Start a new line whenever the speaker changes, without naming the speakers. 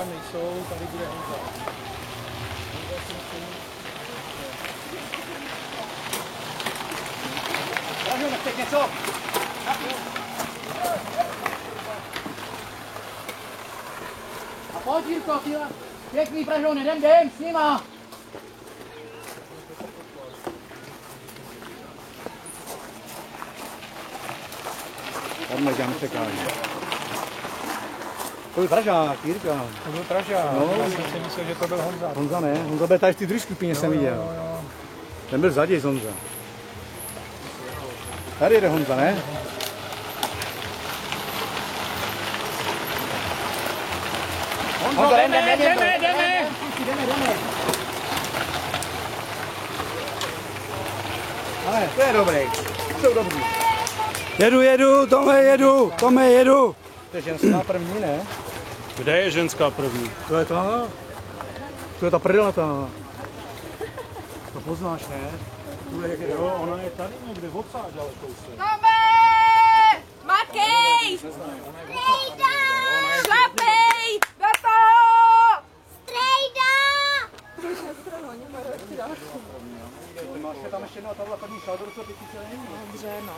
tam nejsou, tady bude Honza.
Pražo, nechceš něco? A pojď, Jirko, tyhle pěkný Pražo, jdem s nima. Tam dělám překáží. To byl Pražák, Jirka.
To byl Pražák,
no.
Já jsem si myslel, že to byl Honza.
Honza ne, Honza byl tady v té druhé skupině, jsem viděl.
Jo.
Ten byl vzadi z Honza. Tady jde Honza, ne? Honza, jdeme. Ale to je dobrý, jsou dobrý.
Jedu, Tome, jedu.
To je ženská první, ne?
Kde je ženská první?
To je ta. To je ta prdelata. To poznáš, ne?
Jo, ona je tady někde odsáď, ale kousek.
Tome! Makej! Strejda! Šlapej! Do toho! Strejda!
Máš tam ještě jedna tahle první šádoru, co 5000 není.
Dobře, no.